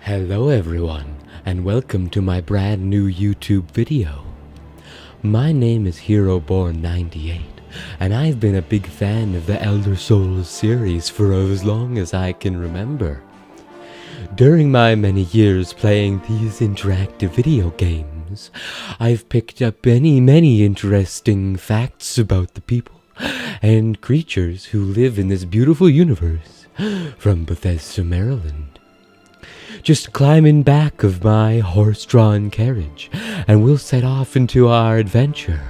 Hello everyone, and welcome to my brand new YouTube video. My name is HeroBorn98, and I've been a big fan of the Elder Souls series for as long as I can remember. During my many years playing these interactive video games, I've picked up many interesting facts about the people and creatures who live in this beautiful universe from Bethesda, Maryland. Just climb in back of my horse-drawn carriage, and we'll set off into our adventure,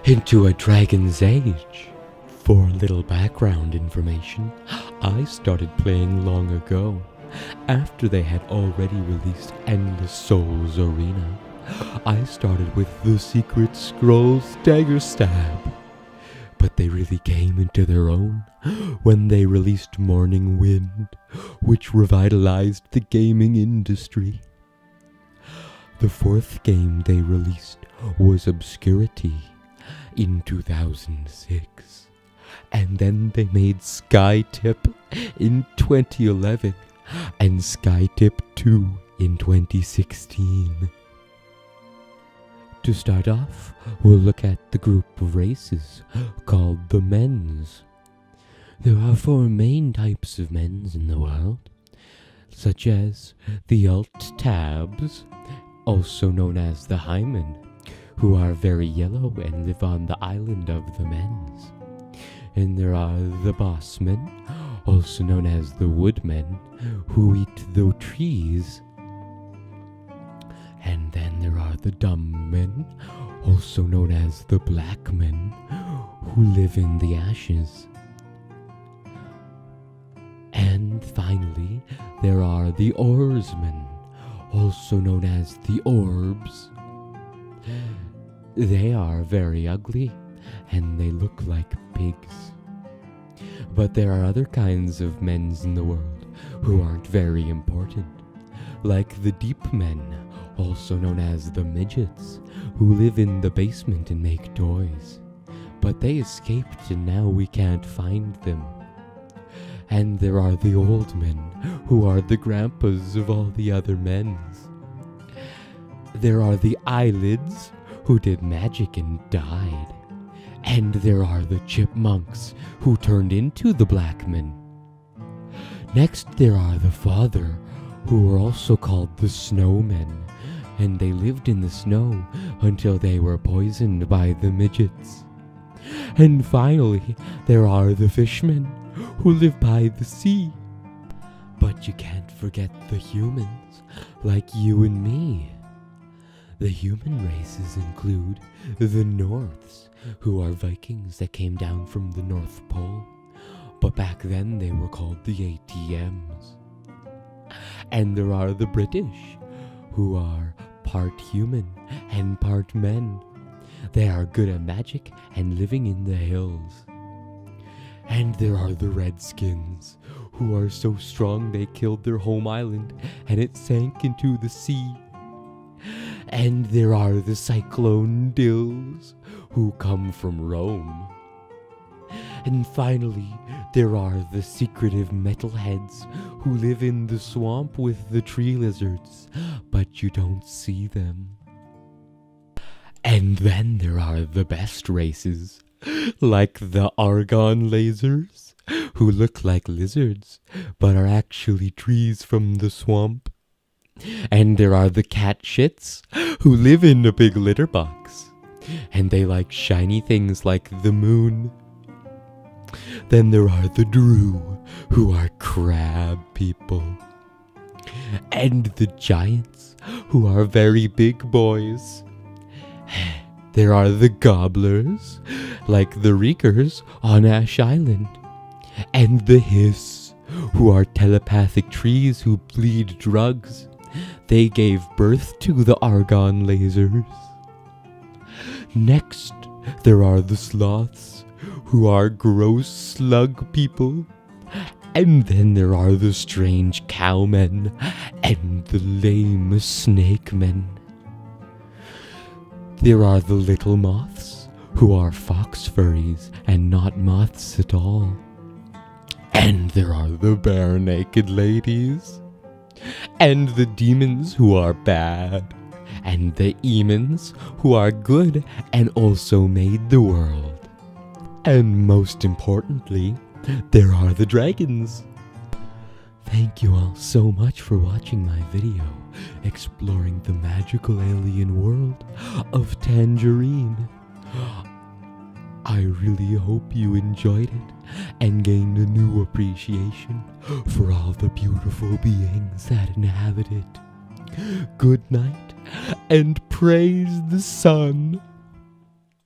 into a dragon's age. For a little background information, I started playing long ago, after they had already released Endless Souls Arena. I started with the Secret Scrolls Dagger Stab, but they really came into their own when they released Morning Wind, which revitalized the gaming industry. The fourth game they released was Obscurity in 2006, and then they made Skytip in 2011 and Skytip 2 in 2016. To start off, we'll look at the group of races called the Mens. There are four main types of Mens in the world, such as the Alt-Tabs, also known as the Hymen, who are very yellow and live on the island of the Mens. And there are the Bossmen, also known as the Woodmen, who eat the trees. And then there are the Dumb Men, also known as the Black Men, who live in the ashes. And finally, there are the Oarsmen, also known as the Orbs. They are very ugly, and they look like pigs. But there are other kinds of Mens in the world who aren't very important, like the Deep Men, also known as the Midgets, who live in the basement and make toys. But they escaped and now we can't find them. And there are the Old Men, who are the grandpas of all the other Mens. There are the Eyelids, who did magic and died. And there are the Chipmunks, who turned into the Black Men. Next there are the Father, who were also called the Snowmen, and they lived in the snow until they were poisoned by the Midgets. And finally, there are the Fishmen, who live by the sea. But you can't forget the humans, like you and me. The human races include the Norths, who are Vikings that came down from the North Pole, but back then they were called the ATMs. And there are the British, who are part human and part men. They are good at magic and living in the hills. And there are the Redskins, who are so strong they killed their home island and it sank into the sea. And there are the Cyclone Dills, who come from Rome. And finally, there are the secretive metalheads who live in the swamp with the tree lizards, but you don't see them. And then there are the best races, like the Argon Lasers, who look like lizards, but are actually trees from the swamp. And there are the Cat Shits, who live in a big litter box, and they like shiny things like the moon. Then there are the Drew, who are crab people. And the Giants, who are very big boys. There are the Gobblers, like the Reekers on Ash Island. And the Hiss, who are telepathic trees who bleed drugs. They gave birth to the Argon Lasers. Next, there are the Sloths, who are gross slug people. And then there are the strange cowmen and the lame snake men. There are the little moths, who are fox furries and not moths at all. And there are the bare naked ladies. and the demons who are bad, and the emons who are good and also made the world. And most importantly, there are the dragons. Thank you all so much for watching my video exploring the magical alien world of Tangerine. I really hope you enjoyed it and gained a new appreciation for all the beautiful beings that inhabit it. Good night and praise the sun.